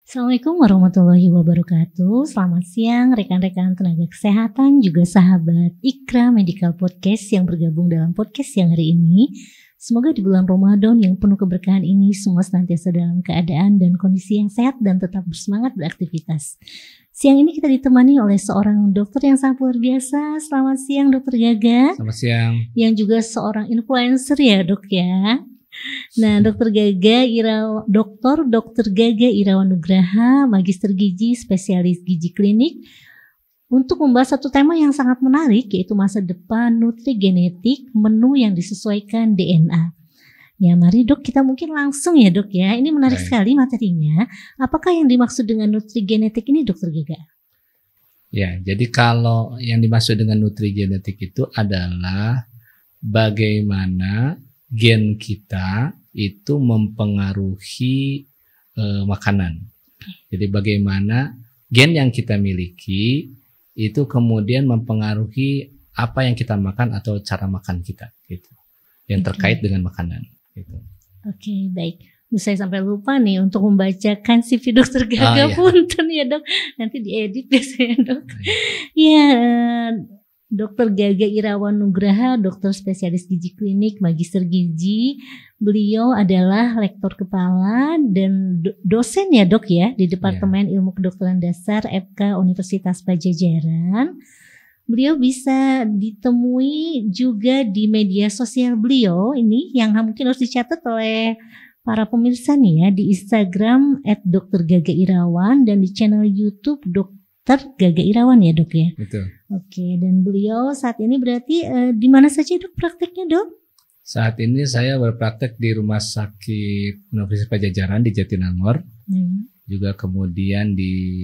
Assalamualaikum warahmatullahi wabarakatuh. Selamat siang rekan-rekan tenaga kesehatan, juga sahabat Ikra Medical Podcast yang bergabung dalam podcast yang hari ini. Semoga di bulan Ramadan yang penuh keberkahan ini semua senantiasa dalam keadaan dan kondisi yang sehat dan tetap bersemangat beraktivitas. Siang ini kita ditemani oleh seorang dokter yang sangat luar biasa. Selamat siang Dokter Gaga. Selamat siang. Yang juga seorang influencer ya Dok ya. Nah, Dokter Gaga Irawan Nugraha, Magister Gizi, spesialis gizi klinik, untuk membahas satu tema yang sangat menarik, yaitu masa depan nutrigenetik, menu yang disesuaikan DNA. Ya, mari Dok, kita mungkin langsung ya Dok ya. Ini menarik sekali materinya. Apakah yang dimaksud dengan nutrigenetik ini Dokter Gaga? Ya, jadi kalau yang dimaksud dengan nutrigenetik itu adalah bagaimana gen kita itu mempengaruhi makanan. Jadi bagaimana gen yang kita miliki itu kemudian mempengaruhi apa yang kita makan atau cara makan kita gitu. Yang terkait dengan makanan gitu. Oke, baik. Saya sampai lupa nih untuk membacakan CV Dokter Gaga punten ya Dok. Nanti diedit biasanya Dok. Iya. Dokter Gaga Irawan Nugraha, dokter spesialis gizi klinik, magister gizi. Beliau adalah lektor kepala dan dosen ya Dok ya di Departemen Ilmu Kedokteran Dasar FK Universitas Padjadjaran. Beliau bisa ditemui juga di media sosial beliau ini yang mungkin harus dicatat oleh para pemirsa nih ya, di Instagram @doktergagairawan dan di channel YouTube Dokter Gaga Irawan ya Dok ya. Betul. Oke, dan beliau saat ini berarti di mana saja Dok prakteknya Dok? Saat ini saya berpraktek di Rumah Sakit Universitas Padjadjaran di Jatinangor. Juga kemudian di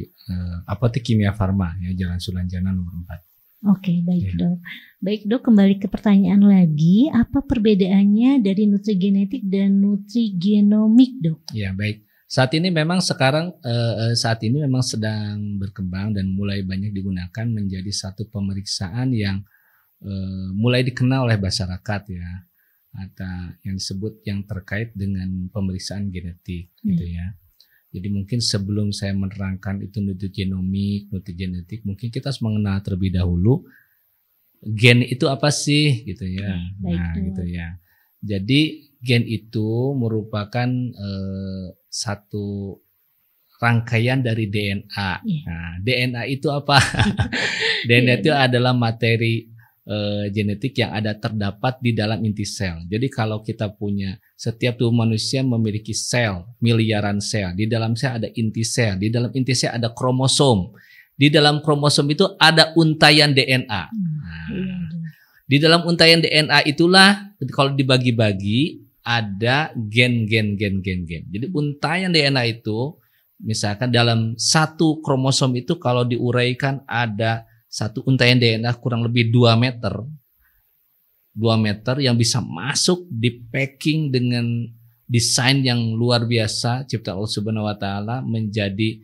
Apotek Kimia Farma ya, Jalan Sulanjana nomor 4. Oke, baik ya. Dok. Baik Dok, kembali ke pertanyaan lagi, apa perbedaannya dari nutrigenetik dan nutrigenomik Dok? Ya, baik. Saat ini memang sedang berkembang dan mulai banyak digunakan menjadi satu pemeriksaan yang mulai dikenal oleh masyarakat ya, atau yang disebut yang terkait dengan pemeriksaan genetik gitu ya. Jadi mungkin sebelum saya menerangkan itu nutrigenomik, nutrigenetik, mungkin kita harus mengenal terlebih dahulu gen itu apa sih gitu ya. Gitu ya. Jadi gen itu merupakan satu rangkaian dari DNA. Nah, DNA itu apa? DNA itu adalah materi genetik yang terdapat di dalam inti sel. Jadi kalau kita punya, setiap tubuh manusia memiliki sel, miliaran sel. Di dalam sel ada inti sel. Di dalam inti sel ada kromosom. Di dalam kromosom itu ada untaian DNA. Di dalam untaian DNA itulah kalau dibagi-bagi ada gen. Jadi untaian DNA itu misalkan dalam satu kromosom itu kalau diuraikan ada satu untaian DNA kurang lebih 2 meter. 2 meter yang bisa masuk di packing dengan desain yang luar biasa ciptaan Allah Subhanahu wa taala menjadi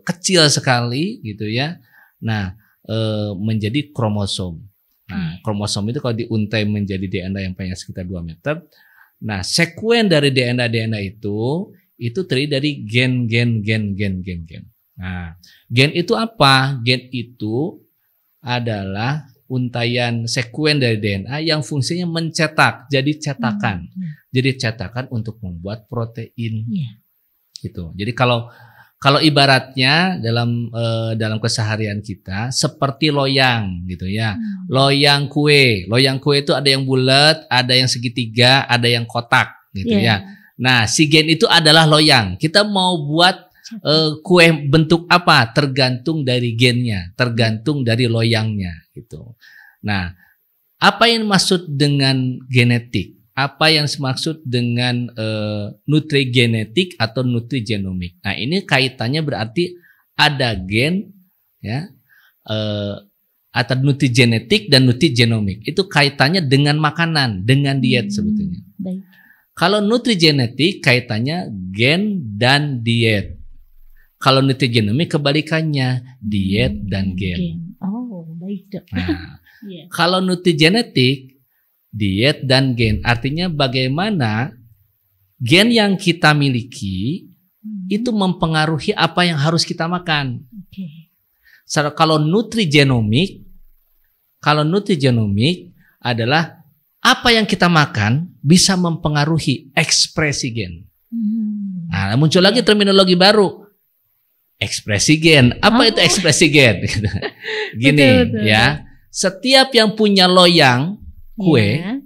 kecil sekali gitu ya. Nah, menjadi kromosom. Nah, kromosom itu kalau diuntai menjadi DNA yang panjang sekitar 2 meter. Nah, sekuen dari DNA itu terdiri dari gen. Nah, gen itu apa? Gen itu adalah untaian sekuen dari DNA yang fungsinya mencetak, jadi cetakan. Jadi cetakan untuk membuat protein. Gitu. Jadi kalau ibaratnya dalam keseharian kita seperti loyang gitu ya. Loyang kue itu ada yang bulat, ada yang segitiga, ada yang kotak gitu ya. Nah, si gen itu adalah loyang. Kita mau buat kue bentuk apa? Tergantung dari gennya, tergantung dari loyangnya gitu. Nah, apa yang dimaksud dengan genetik? Apa yang dimaksud dengan nutrigenetik atau nutrigenomik? Nah, ini kaitannya berarti ada gen ya, atau nutrigenetik dan nutrigenomik. Itu kaitannya dengan makanan, dengan diet sebetulnya. Kalau nutrigenetik kaitannya gen dan diet. Kalau nutrigenomik kebalikannya, diet dan gen. Oh, baik Dok. Nah, kalau nutrigenetik diet dan gen, artinya bagaimana gen yang kita miliki itu mempengaruhi apa yang harus kita makan. Okay. Kalau nutrigenomik adalah apa yang kita makan bisa mempengaruhi ekspresi gen. Nah, muncul lagi terminologi baru, ekspresi gen. Apa itu ekspresi gen? Gini, betul. Ya, setiap yang punya loyang kue,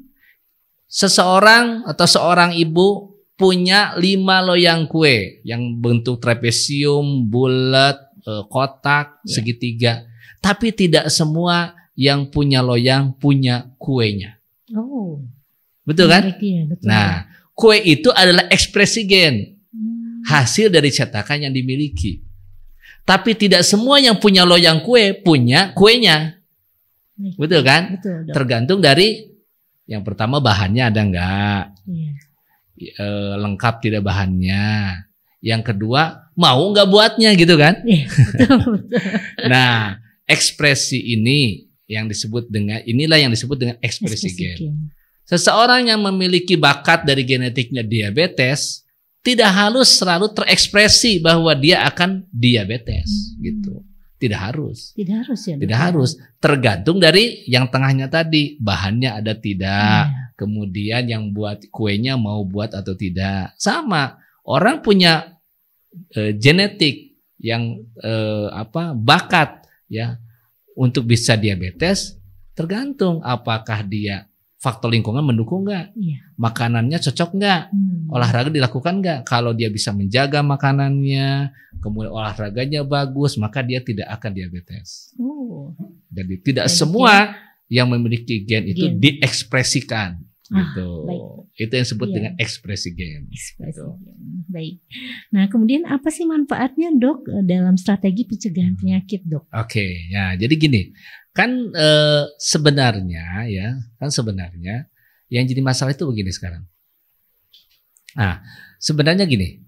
seseorang atau seorang ibu punya 5 loyang kue yang bentuk trapesium, bulat, kotak, segitiga. Tapi tidak semua yang punya loyang punya kuenya. Oh, betul kan? Iya, betul. Nah, kue itu adalah ekspresi gen, hasil dari cetakan yang dimiliki. Tapi tidak semua yang punya loyang kue punya kuenya. Betul kan? Betul, tergantung dari yang pertama bahannya ada enggak, lengkap tidak bahannya. Yang kedua mau enggak buatnya gitu kan? Betul. Nah, ekspresi ini yang disebut dengan ekspresi gen. Seseorang yang memiliki bakat dari genetiknya diabetes tidak harus selalu terekspresi bahwa dia akan diabetes gitu. Tidak harus. Tidak harus. Tergantung dari yang tengahnya tadi, bahannya ada tidak. Kemudian yang buat kuenya mau buat atau tidak. Sama, orang punya genetik yang bakat ya untuk bisa diabetes, tergantung apakah dia faktor lingkungan mendukung nggak, makanannya cocok nggak, olahraga dilakukan nggak. Kalau dia bisa menjaga makanannya, kemudian olahraganya bagus, maka dia tidak akan diabetes. Jadi tidak semua yang memiliki gen itu diekspresikan. Gitu. Itu yang disebut dengan ekspresi gen. Baik. Nah, kemudian apa sih manfaatnya, Dok, dalam strategi pencegahan penyakit, Dok? Oke, ya jadi gini, kan sebenarnya yang jadi masalah itu begini sekarang. Nah, sebenarnya gini,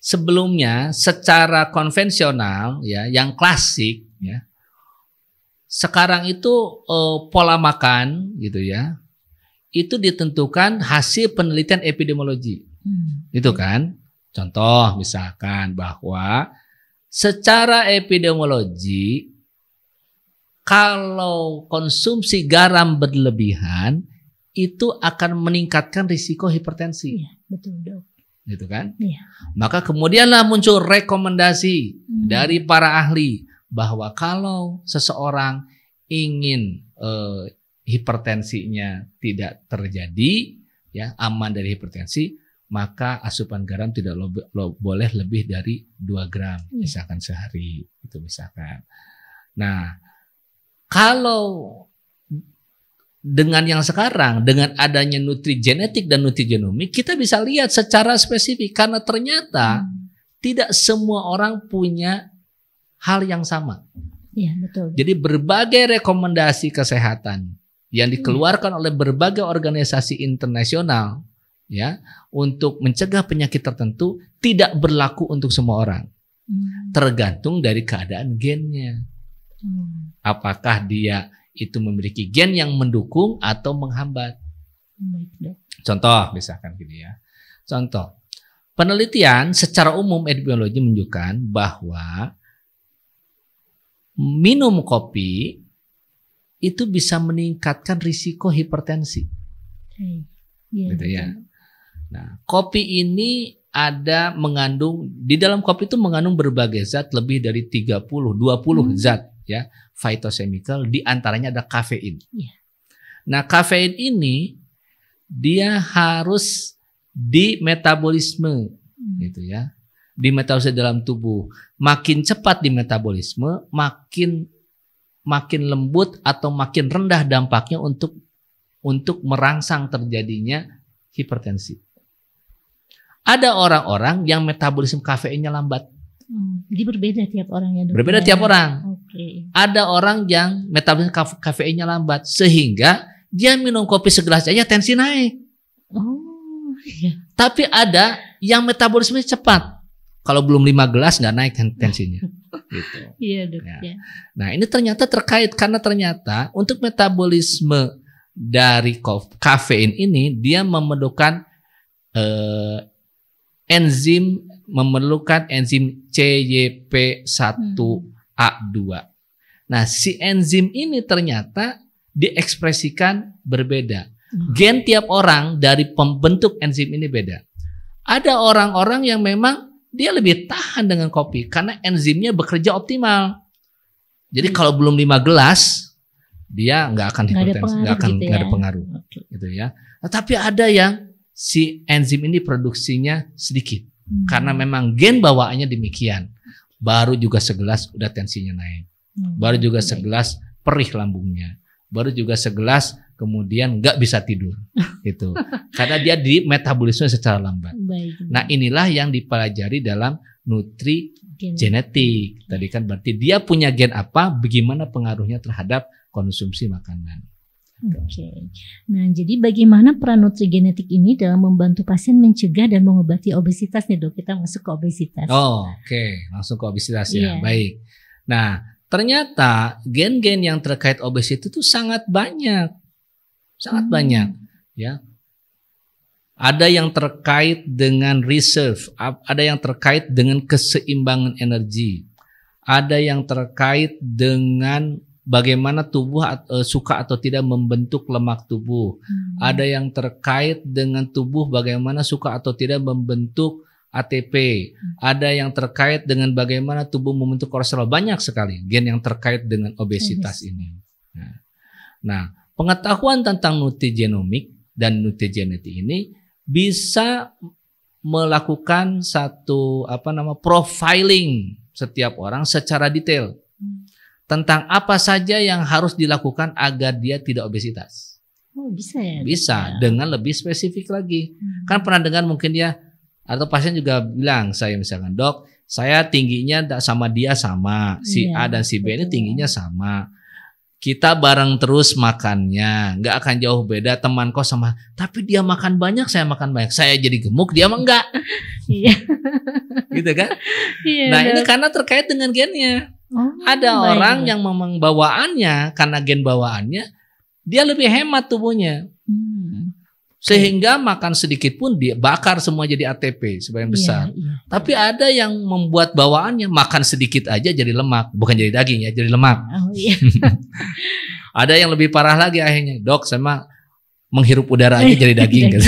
sebelumnya secara konvensional ya, yang klasik ya. Sekarang itu pola makan gitu ya, itu ditentukan hasil penelitian epidemiologi, itu kan. Contoh misalkan bahwa secara epidemiologi kalau konsumsi garam berlebihan itu akan meningkatkan risiko hipertensi. Betul, Dok. Gitu kan? Maka kemudianlah muncul rekomendasi dari para ahli bahwa kalau seseorang ingin hipertensinya tidak terjadi, ya aman dari hipertensi, maka asupan garam tidak boleh lebih dari 2 gram misalkan sehari, itu misalkan. Nah, kalau dengan yang sekarang, dengan adanya nutrigenetik dan nutrigenomik, kita bisa lihat secara spesifik karena ternyata tidak semua orang punya hal yang sama. Iya, betul. Jadi berbagai rekomendasi kesehatan yang dikeluarkan oleh berbagai organisasi internasional ya untuk mencegah penyakit tertentu tidak berlaku untuk semua orang. Tergantung dari keadaan gennya. Apakah dia itu memiliki gen yang mendukung atau menghambat. Contoh misalkan gini ya. Contoh, penelitian secara umum epidemiologi menunjukkan bahwa minum kopi itu bisa meningkatkan risiko hipertensi. Gitu ya. Nah, kopi ini di dalam kopi itu mengandung berbagai zat, lebih dari 20 zat ya, phytochemical, di antaranya ada kafein. Nah, kafein ini dia harus di metabolisme gitu ya. Di metabolisme dalam tubuh. Makin cepat di metabolisme, makin lembut atau makin rendah dampaknya untuk merangsang terjadinya hipertensi. Ada orang-orang yang metabolisme kafeinnya lambat. Jadi berbeda tiap orang ya, Dok? Berbeda tiap orang. Ada orang yang metabolisme kafeinnya lambat sehingga dia minum kopi segelas aja tensi naik. Tapi ada yang metabolismenya cepat. Kalau belum 5 gelas nggak naik tensinya. Gitu. Iya, Dok. Ya. Nah, ini ternyata terkait karena ternyata untuk metabolisme dari kafein ini dia memerlukan enzim memerlukan enzim CYP1A2. Nah, si enzim ini ternyata diekspresikan berbeda. Gen tiap orang dari pembentuk enzim ini beda. Ada orang-orang yang memang dia lebih tahan dengan kopi karena enzimnya bekerja optimal. Jadi kalau belum 5 gelas dia nggak akan hipertensi, nggak ada pengaruh, gitu ya. Nah, tapi ada yang si enzim ini produksinya sedikit karena memang gen bawaannya demikian. Baru juga segelas udah tensinya naik, baru juga segelas perih lambungnya, baru juga segelas kemudian nggak bisa tidur, itu karena dia di metabolisme secara lambat. Nah, inilah yang dipelajari dalam nutrigenetik. Tadi kan berarti dia punya gen apa, bagaimana pengaruhnya terhadap konsumsi makanan. Oke. Nah, jadi bagaimana peran nutrigenetik ini dalam membantu pasien mencegah dan mengobati obesitas nih, Dok? Kita masuk ke obesitas. Oke. Langsung ke obesitas ya. Baik. Nah, ternyata gen-gen yang terkait obesitas itu sangat banyak. Sangat banyak, ya. Ada yang terkait dengan reserve, ada yang terkait dengan keseimbangan energi. Ada yang terkait dengan bagaimana tubuh suka atau tidak membentuk lemak tubuh. Ada yang terkait dengan tubuh bagaimana suka atau tidak membentuk ATP. Ada yang terkait dengan bagaimana tubuh membentuk kolesterol. Banyak sekali gen yang terkait dengan obesitas ini. Nah, pengetahuan tentang nutrigenomik dan nutrigenetik ini bisa melakukan satu profiling setiap orang secara detail. Tentang apa saja yang harus dilakukan agar dia tidak obesitas. Oh, bisa ya? Bisa, dengan lebih spesifik lagi. Kan pernah dengar mungkin dia, atau pasien juga bilang, saya misalkan, Dok, saya tingginya sama dia sama, si A dan si B ini tingginya sama. Kita bareng terus makannya, nggak akan jauh beda teman kos sama, tapi dia makan banyak, saya makan banyak. Saya jadi gemuk, dia mah enggak. Gitu kan? Nah, ini karena terkait dengan gennya. Ada orang yang memang bawaannya, karena gen bawaannya dia lebih hemat tubuhnya, sehingga makan sedikit pun dia bakar semua jadi ATP sebagian besar. Tapi ada yang membuat bawaannya makan sedikit aja jadi lemak, bukan jadi daging ya, jadi lemak. Ada yang lebih parah lagi akhirnya, Dok, sama menghirup udara aja jadi daging.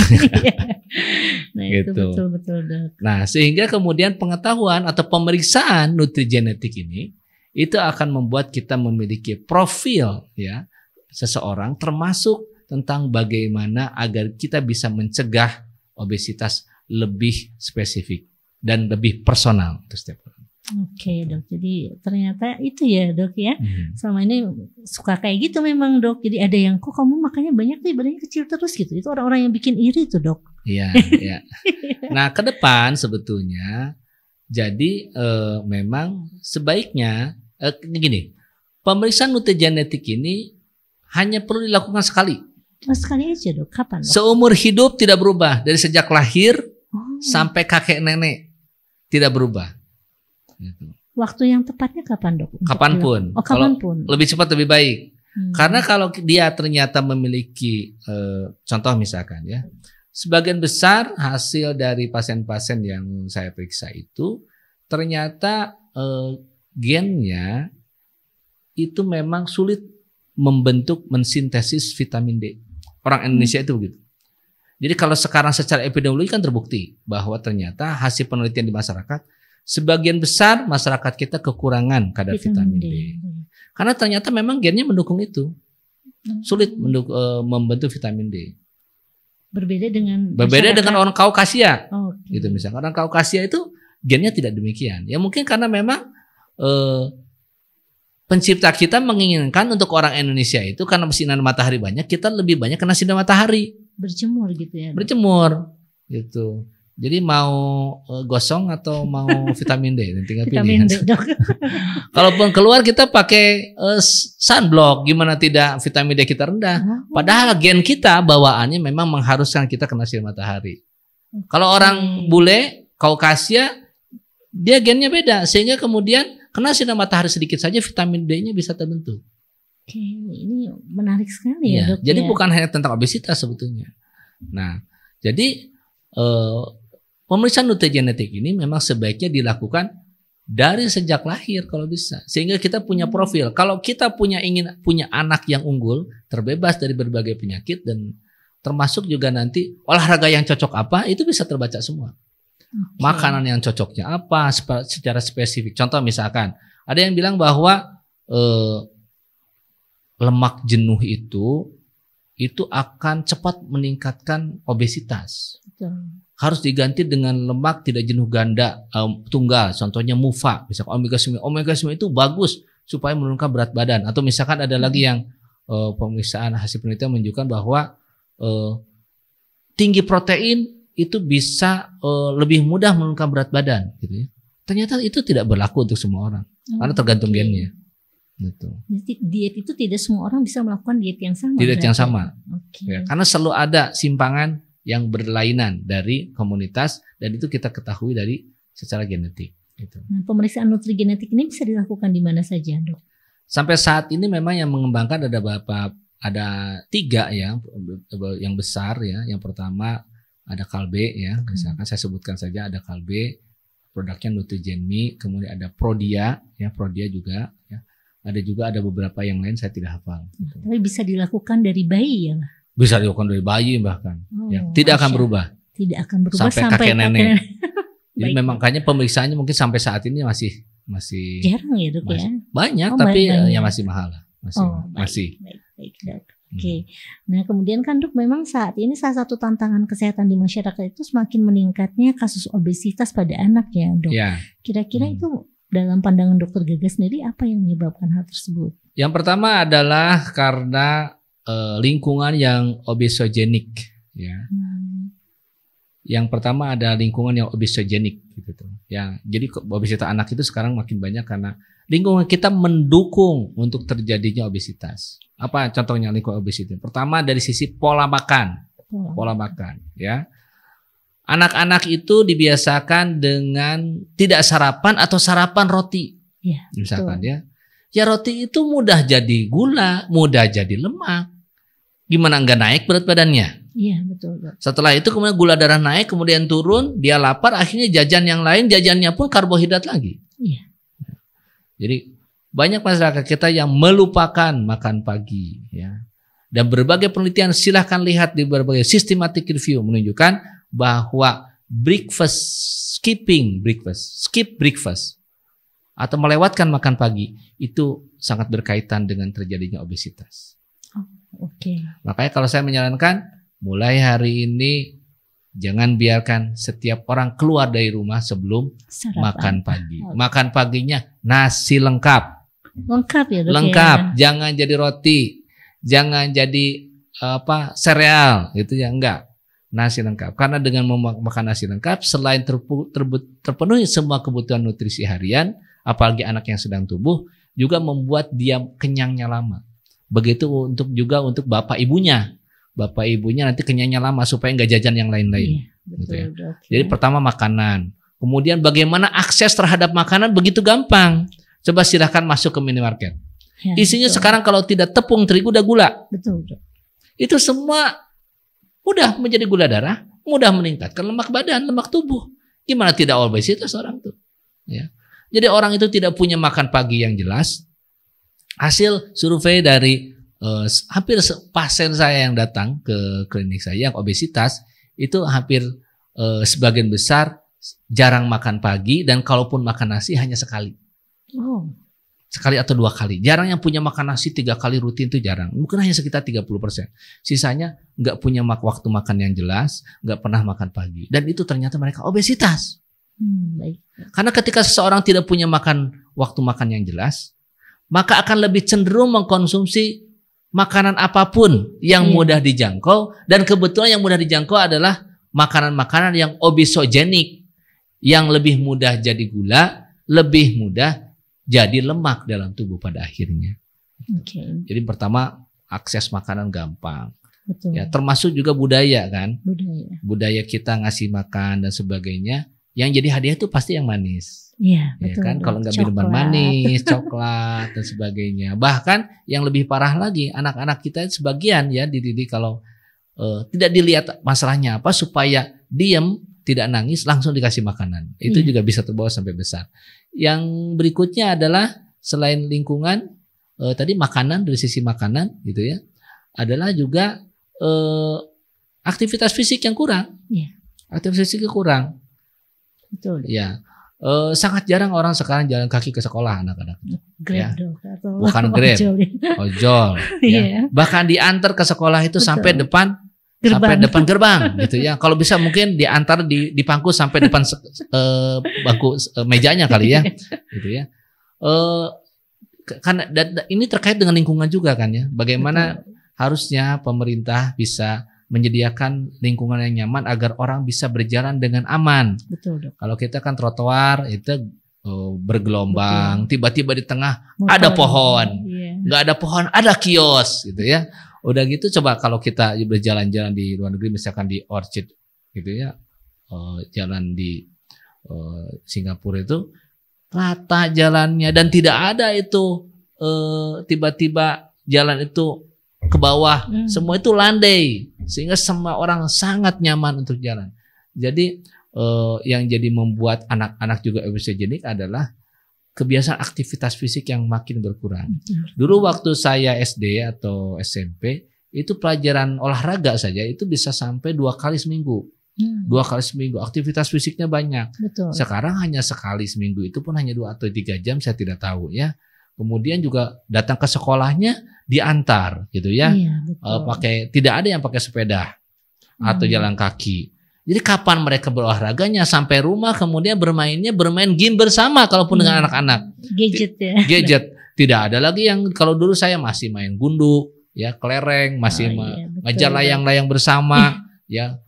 Nah, itu betul, Dok. Nah, sehingga kemudian pengetahuan atau pemeriksaan nutrigenetik ini itu akan membuat kita memiliki profil ya seseorang, termasuk tentang bagaimana agar kita bisa mencegah obesitas lebih spesifik dan lebih personal untuk setiap orang. Oke, Dok. Jadi ternyata itu ya, Dok ya. Selama ini suka kayak gitu memang, Dok. Jadi ada yang kok kamu makannya banyak nih, badannya kecil terus gitu. Itu orang-orang yang bikin iri tuh, Dok. Iya, iya. Nah, ke depan sebetulnya jadi memang sebaiknya gini, pemeriksaan nutrigenetik ini hanya perlu dilakukan sekali. Sekali aja, Dok. Kapan, Dok? Seumur hidup tidak berubah, dari sejak lahir sampai kakek nenek tidak berubah. Waktu yang tepatnya kapan, Dok? Kapanpun. Kapanpun. Lebih cepat lebih baik. Karena kalau dia ternyata memiliki contoh misalkan ya, sebagian besar hasil dari pasien-pasien yang saya periksa itu ternyata gennya itu memang sulit membentuk mensintesis vitamin D. Orang Indonesia itu begitu. Jadi kalau sekarang secara epidemiologi kan terbukti bahwa ternyata hasil penelitian di masyarakat, sebagian besar masyarakat kita kekurangan kadar vitamin D. Karena ternyata memang gennya mendukung itu. Sulit membentuk vitamin D. Berbeda dengan orang Kaukasia. Gitu misalnya. Orang Kaukasia itu gennya tidak demikian. Ya mungkin karena memang pencipta kita menginginkan untuk orang Indonesia itu karena sinar matahari banyak, kita lebih banyak kena sinar matahari. Berjemur gitu ya. Berjemur gitu. Jadi mau gosong atau mau vitamin D, tinggal pilih. Vitamin D, Dok. Kalaupun keluar kita pakai sunblock, gimana tidak vitamin D kita rendah. Padahal gen kita bawaannya memang mengharuskan kita kena sinar matahari. Kalau orang bule, Kaukasia, dia gennya beda, sehingga kemudian kena sinar matahari sedikit saja vitamin D-nya bisa terbentuk. Oke, ini menarik sekali ya, Dok. Jadi bukan hanya tentang obesitas sebetulnya. Nah, jadi pemeriksaan nutrigenetik ini memang sebaiknya dilakukan dari sejak lahir kalau bisa, sehingga kita punya profil. Kalau kita ingin punya anak yang unggul, terbebas dari berbagai penyakit, dan termasuk juga nanti olahraga yang cocok apa, itu bisa terbaca semua. Makanan yang cocoknya apa secara spesifik. Contoh misalkan ada yang bilang bahwa lemak jenuh itu akan cepat meningkatkan obesitas. Harus diganti dengan lemak tidak jenuh ganda tunggal, contohnya MUFA, misalkan omega 9 itu bagus supaya menurunkan berat badan. Atau misalkan ada lagi yang pemeriksaan hasil penelitian menunjukkan bahwa tinggi protein itu bisa lebih mudah menurunkan berat badan, gitu ya. Ternyata itu tidak berlaku untuk semua orang, karena tergantung gennya. Gitu. Jadi diet itu tidak semua orang bisa melakukan diet yang sama. Diet yang sama, okay. Ya, karena selalu ada simpangan yang berlainan dari komunitas, dan itu kita ketahui dari secara genetik. Gitu. Nah, pemeriksaan nutrigenetik ini bisa dilakukan di mana saja, Dok? Sampai saat ini memang yang mengembangkan ada 3 ya, yang besar ya. Yang pertama ada Kalbe ya, misalkan saya sebutkan saja, ada Kalbe, produknya Nutrigen-Me, kemudian ada Prodia ya, Prodia juga ya. Ada beberapa yang lain saya tidak hafal. Gitu. Tapi bisa dilakukan dari bayi ya? Bisa dilakukan dari bayi bahkan, ya, tidak akan berubah. Tidak akan berubah sampai kakek nenek. Jadi memang makanya pemeriksaannya mungkin sampai saat ini masih jarang ya, Dok, ya. Banyak, tapi ya masih mahal lah. Masih. Baik, Dok. Oke. Nah, kemudian kan, Dok, memang saat ini salah satu tantangan kesehatan di masyarakat itu semakin meningkatnya kasus obesitas pada anak ya, Dok. Ya. Kira-kira itu dalam pandangan Dokter Gaga sendiri apa yang menyebabkan hal tersebut? Yang pertama adalah karena lingkungan yang obesogenik, ya. Yang pertama ada lingkungan yang obesogenik, gitu. Ya, jadi obesitas anak itu sekarang makin banyak karena lingkungan kita mendukung untuk terjadinya obesitas. Apa contohnya lingkungan obesitas? Pertama dari sisi pola makan, ya. Anak-anak itu dibiasakan dengan tidak sarapan atau sarapan roti, ya, misalkan betul. Ya roti itu mudah jadi gula, mudah jadi lemak. Gimana enggak naik berat badannya? Iya, betul. Setelah itu kemudian gula darah naik, kemudian turun, dia lapar, akhirnya jajan yang lain, jajannya pun karbohidrat lagi. Iya. Jadi banyak masyarakat kita yang melupakan makan pagi, ya. Dan berbagai penelitian, silahkan lihat di berbagai systematic review menunjukkan bahwa skip breakfast atau melewatkan makan pagi itu sangat berkaitan dengan terjadinya obesitas. Oke. Makanya kalau saya menyarankan mulai hari ini jangan biarkan setiap orang keluar dari rumah sebelum makan pagi. Makan paginya nasi lengkap. Lengkap ya, Dok. Lengkap, ya? Jangan jadi roti, jangan jadi sereal gitu ya, enggak. Nasi lengkap. Karena dengan makan nasi lengkap, selain terpenuhi semua kebutuhan nutrisi harian, apalagi anak yang sedang tumbuh, juga membuat dia kenyangnya lama. Begitu juga untuk bapak ibunya. Bapak ibunya nanti kenyangnya lama supaya nggak jajan yang lain-lain. Iya, betul, gitu ya. Dok, ya. Jadi pertama makanan. Kemudian bagaimana akses terhadap makanan begitu gampang. Coba silahkan masuk ke minimarket. Ya, isinya betul. Sekarang kalau tidak tepung terigu udah gula. Betul, Dok. Itu semua mudah menjadi gula darah, mudah meningkatkan lemak badan, lemak tubuh. Gimana tidak obesitas orang tuh? Ya. Jadi orang itu tidak punya makan pagi yang jelas. Hasil survei dari hampir pasien saya yang datang ke klinik saya yang obesitas itu hampir sebagian besar jarang makan pagi, dan kalaupun makan nasi hanya sekali. Oh. Sekali atau 2 kali. Jarang yang punya makan nasi 3 kali rutin, itu jarang. Mungkin hanya sekitar 30%. Sisanya nggak punya waktu makan yang jelas, nggak pernah makan pagi. Dan itu ternyata mereka obesitas. Baik. Karena ketika seseorang tidak punya waktu makan yang jelas, maka akan lebih cenderung mengkonsumsi makanan apapun yang mudah dijangkau. Dan kebetulan yang mudah dijangkau adalah makanan-makanan yang obesogenik, yang lebih mudah jadi gula, lebih mudah jadi lemak dalam tubuh pada akhirnya. Okay. Jadi pertama akses makanan gampang. Betul. Ya, termasuk juga budaya kan. Budaya kita ngasih makan dan sebagainya. Yang jadi hadiah itu pasti yang manis. Iya, ya kan, kalau nggak minuman manis, coklat dan sebagainya. Bahkan yang lebih parah lagi, anak-anak kita sebagian ya dididik kalau tidak dilihat masalahnya apa, supaya diam, tidak nangis langsung dikasih makanan. Itu juga bisa terbawa sampai besar. Yang berikutnya adalah selain lingkungan, tadi makanan, dari sisi makanan gitu ya, adalah juga aktivitas fisik yang kurang. Aktivitas fisik kurang. Betul. Ya. Sangat jarang orang sekarang jalan kaki ke sekolah anak-anak. Grab atau bukan Grab, ojol. Ya. Bahkan diantar ke sekolah itu sampai depan gerbang gitu ya. Kalau bisa mungkin diantar di pangku sampai depan bangku mejanya kali ya, gitu ya. Karena ini terkait dengan lingkungan juga kan ya. Bagaimana harusnya pemerintah bisa menyediakan lingkungan yang nyaman agar orang bisa berjalan dengan aman. Betul, Dok. Kalau kita kan trotoar itu bergelombang, tiba-tiba di tengah ada pohon, nggak ada pohon, ada kios, gitu ya. Udah gitu coba kalau kita berjalan-jalan di luar negeri, misalkan di Orchid, gitu ya, jalan di Singapura itu rata jalannya dan tidak ada itu tiba-tiba jalan itu ke bawah, semua itu landai sehingga semua orang sangat nyaman untuk jalan. Jadi yang jadi membuat anak-anak juga obesigenik adalah kebiasaan aktivitas fisik yang makin berkurang. Dulu waktu saya SD atau SMP itu pelajaran olahraga saja itu bisa sampai 2 kali seminggu. 2 kali seminggu aktivitas fisiknya banyak. Betul. Sekarang hanya sekali seminggu, itu pun hanya 2 atau 3 jam, saya tidak tahu ya. Kemudian juga datang ke sekolahnya diantar gitu ya. Pakai, tidak ada yang pakai sepeda atau jalan kaki. Jadi kapan mereka berolahraganya? Sampai rumah kemudian bermain game bersama kalaupun dengan anak-anak. Gadget ya. Gadget. Tidak ada lagi yang kalau dulu saya masih main gundu, ya kelereng, masih ngejar layang-layang bersama, ya.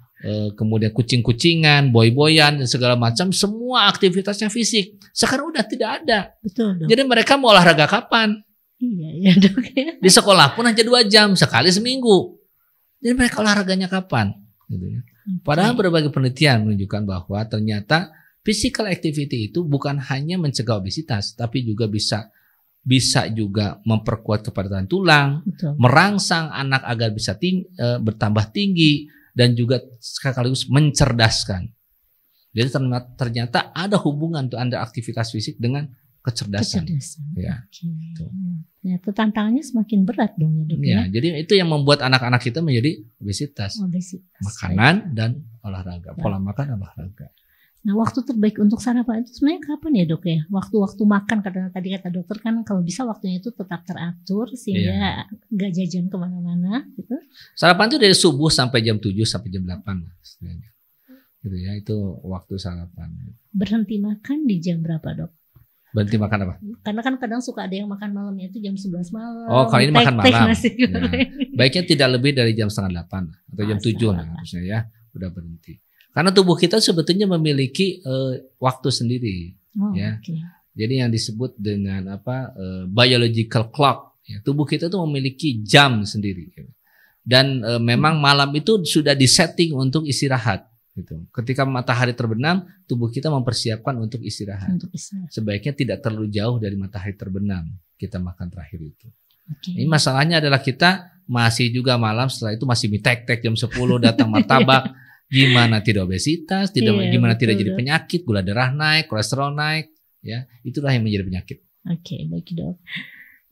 Kemudian kucing-kucingan, boy-boyan dan segala macam, semua aktivitasnya fisik. Sekarang udah tidak ada. Betul, Dok. Jadi mereka mau olahraga kapan? Iya, Dok. Di sekolah pun hanya 2 jam sekali seminggu. Jadi mereka olahraganya kapan? Gitu ya. Padahal berbagai penelitian menunjukkan bahwa ternyata physical activity itu bukan hanya mencegah obesitas, tapi juga bisa juga memperkuat kepadatan tulang, merangsang anak agar bisa bertambah tinggi, dan juga sekaligus mencerdaskan. Jadi ternyata ada hubungan tuh antara aktivitas fisik dengan kecerdasan. Ya. Ternyata tantangannya semakin berat dong ya, Dok. Ya, jadi itu yang membuat anak-anak kita menjadi obesitas. Makanan dan olahraga, pola makan dan olahraga. Nah, waktu terbaik untuk sarapan itu sebenarnya kapan ya, Dok ya? Waktu-waktu makan, karena tadi kata dokter kan kalau bisa waktunya itu tetap teratur sehingga nggak jajan kemana-mana gitu. Sarapan itu dari subuh sampai jam 7 sampai jam 8 gitu ya, itu waktu sarapan. Berhenti makan di jam berapa, Dok? Berhenti makan apa? Karena kan kadang suka ada yang makan malamnya itu jam 11 malam. Oh, kalau ini makan malam. Ya. Baiknya tidak lebih dari jam 7:30 atau jam 7 lah harusnya ya, udah berhenti. Karena tubuh kita sebetulnya memiliki waktu sendiri, ya. Jadi yang disebut dengan biological clock. Ya. Tubuh kita tuh memiliki jam sendiri, dan memang malam itu sudah disetting untuk istirahat. Gitu. Ketika matahari terbenam, tubuh kita mempersiapkan untuk istirahat. Sebaiknya tidak terlalu jauh dari matahari terbenam kita makan terakhir itu. Ini masalahnya adalah kita masih juga malam setelah itu masih tek-tek jam 10 datang martabak. Gimana tidak obesitas, gimana tidak jadi penyakit, gula darah naik, kolesterol naik, ya itulah yang menjadi penyakit. Baik, Dok.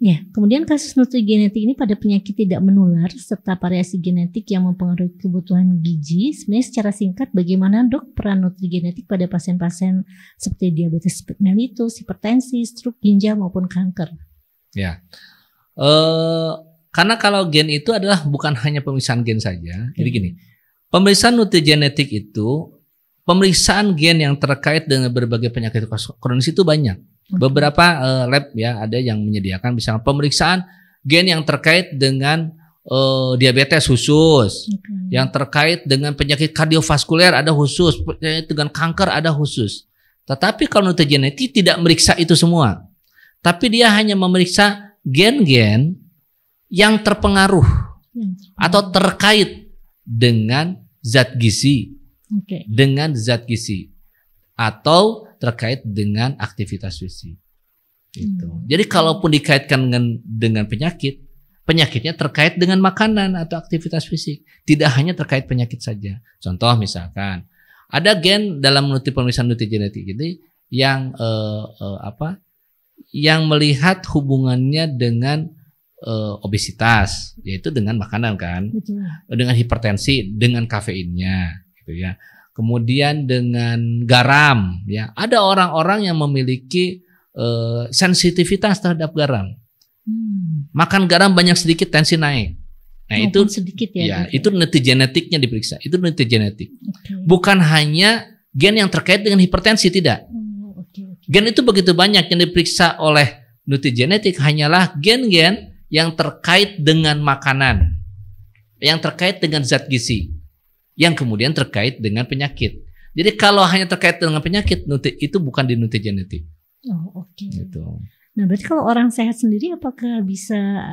Ya, kemudian kasus nutrigenetik ini pada penyakit tidak menular serta variasi genetik yang mempengaruhi kebutuhan gizi. Sebenarnya secara singkat, bagaimana, Dok, peran nutrigenetik pada pasien-pasien seperti diabetes mellitus, hipertensi, stroke ginjal maupun kanker? Ya, karena kalau gen itu adalah bukan hanya pemeriksaan gen saja. Jadi gini. Pemeriksaan nutrigenetik itu pemeriksaan gen yang terkait dengan berbagai penyakit kronis itu banyak. Beberapa lab ya ada yang menyediakan misalnya pemeriksaan gen yang terkait dengan diabetes khusus, yang terkait dengan penyakit kardiovaskuler ada khusus, dengan kanker ada khusus. Tetapi kalau nutrigenetik tidak meriksa itu semua, tapi dia hanya memeriksa gen-gen yang terpengaruh atau terkait dengan zat gizi, dengan zat gizi atau terkait dengan aktivitas fisik. Gitu. Jadi kalaupun dikaitkan dengan penyakitnya terkait dengan makanan atau aktivitas fisik, tidak hanya terkait penyakit saja. Contoh misalkan Ada gen dalam pemeriksaan nutrigenetik ini yang yang melihat hubungannya dengan obesitas, yaitu dengan makanan kan, Betul. dengan hipertensi, dengan kafeinnya, gitu ya. Kemudian dengan garam, ya. Ada orang-orang yang memiliki sensitivitas terhadap garam. Makan garam banyak sedikit tensi naik. Nah itu sedikit ya. Itu nutrigenetiknya diperiksa. Itu nutrigenetik. Bukan hanya gen yang terkait dengan hipertensi, tidak. Gen itu begitu banyak yang diperiksa oleh nutrigenetik hanyalah gen-gen yang terkait dengan makanan, yang terkait dengan zat gizi, yang kemudian terkait dengan penyakit. Jadi kalau hanya terkait dengan penyakit, itu bukan di nutrigenetik. Gitu. Nah berarti kalau orang sehat sendiri apakah bisa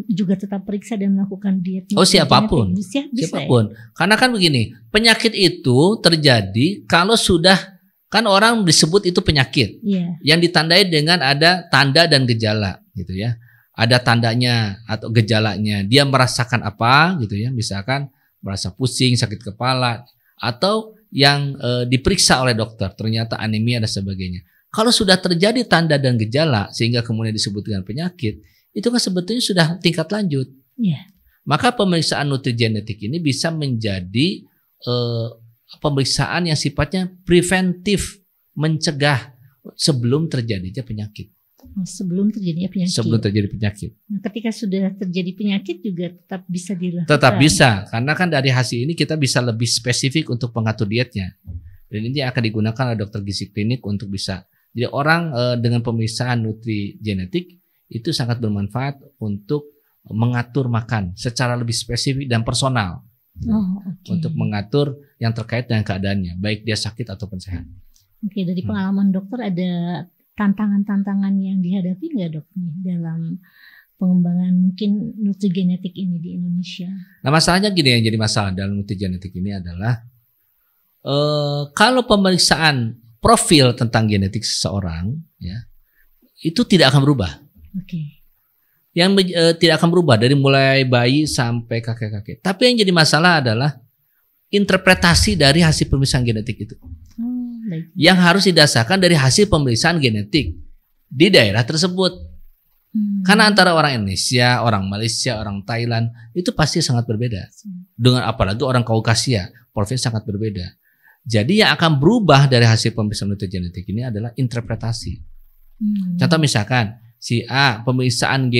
juga tetap periksa dan melakukan diet? Siapapun. Siapapun. Ya? Karena kan begini, penyakit itu terjadi kalau sudah, kan orang disebut itu penyakit. Yang ditandai dengan ada tanda dan gejala gitu ya. Ada tandanya atau gejalanya, dia merasakan apa gitu ya, misalkan merasa pusing, sakit kepala, atau yang diperiksa oleh dokter ternyata anemia dan sebagainya. Kalau sudah terjadi tanda dan gejala sehingga kemudian disebut dengan penyakit, itu kan sebetulnya sudah tingkat lanjut. Maka pemeriksaan nutrigenetik ini bisa menjadi pemeriksaan yang sifatnya preventif, mencegah sebelum terjadinya penyakit. Sebelum terjadinya penyakit. Sebelum terjadi penyakit. Nah, ketika sudah terjadi penyakit juga tetap bisa dilakukan. Tetap bisa, karena kan dari hasil ini kita bisa lebih spesifik untuk mengatur dietnya. Dan ini akan digunakan oleh dokter gizi klinik untuk bisa. Jadi orang dengan pemeriksaan nutrigenetik itu sangat bermanfaat untuk mengatur makan secara lebih spesifik dan personal. Untuk mengatur yang terkait dengan keadaannya, baik dia sakit ataupun sehat. Dari pengalaman dokter ada tantangan-tantangan yang dihadapi nggak dok nih dalam pengembangan mungkin nutrigenetik ini di Indonesia? Nah masalahnya gini, yang jadi masalah dalam nutrigenetik ini adalah kalau pemeriksaan profil tentang genetik seseorang ya itu tidak akan berubah. Yang tidak akan berubah dari mulai bayi sampai kakek-kakek. Tapi yang jadi masalah adalah interpretasi dari hasil pemeriksaan genetik itu. Yang harus didasarkan dari hasil pemeriksaan genetik di daerah tersebut. Karena antara orang Indonesia, orang Malaysia, orang Thailand itu pasti sangat berbeda. Dengan apalagi orang Kaukasia, profil sangat berbeda. Jadi yang akan berubah dari hasil pemeriksaan nutrigenetik ini adalah interpretasi. Contoh misalkan si A pemeriksaan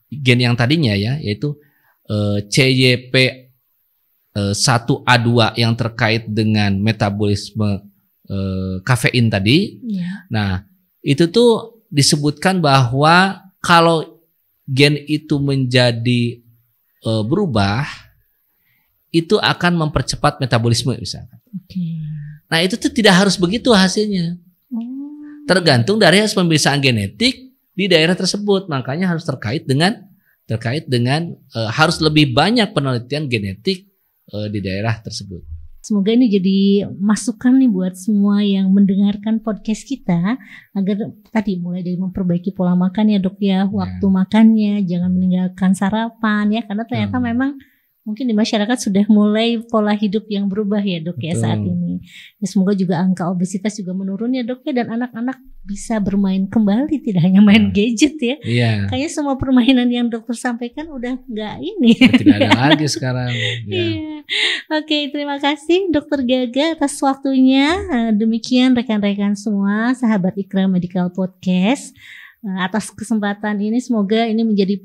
gen yang tadinya ya, yaitu CYP1A2 yang terkait dengan metabolisme kafein tadi. Nah itu tuh disebutkan bahwa kalau gen itu menjadi berubah, itu akan mempercepat metabolisme misalkan. Nah itu tuh tidak harus begitu hasilnya. Tergantung dari hasil pemeriksaan genetik di daerah tersebut. Makanya harus terkait dengan harus lebih banyak penelitian genetik di daerah tersebut. Semoga ini jadi masukan nih buat semua yang mendengarkan podcast kita agar tadi mulai dari memperbaiki pola makan ya dok ya, waktu makannya, jangan meninggalkan sarapan ya, karena ternyata memang mungkin di masyarakat sudah mulai pola hidup yang berubah ya dok ya saat ini. Ya, semoga juga angka obesitas juga menurun ya dok ya, dan anak-anak bisa bermain kembali, tidak hanya main gadget ya. Kayaknya semua permainan yang dokter sampaikan udah nggak ini. Tidak ada lagi sekarang. Oke, terima kasih Dokter Gaga atas waktunya. Demikian rekan-rekan semua, sahabat Ikra Medical Podcast. Atas kesempatan ini, semoga ini menjadi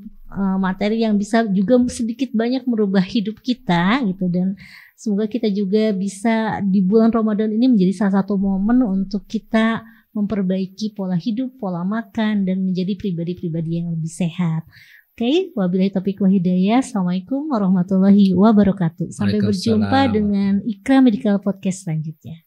materi yang bisa juga sedikit banyak merubah hidup kita gitu, dan semoga kita juga bisa di bulan Ramadan ini menjadi salah satu momen untuk kita memperbaiki pola hidup, pola makan, dan menjadi pribadi-pribadi yang lebih sehat. Oke, wabillahi taufiq wal hidayah. Assalamualaikum warahmatullahi wabarakatuh. Sampai berjumpa dengan Ikra Medical Podcast selanjutnya.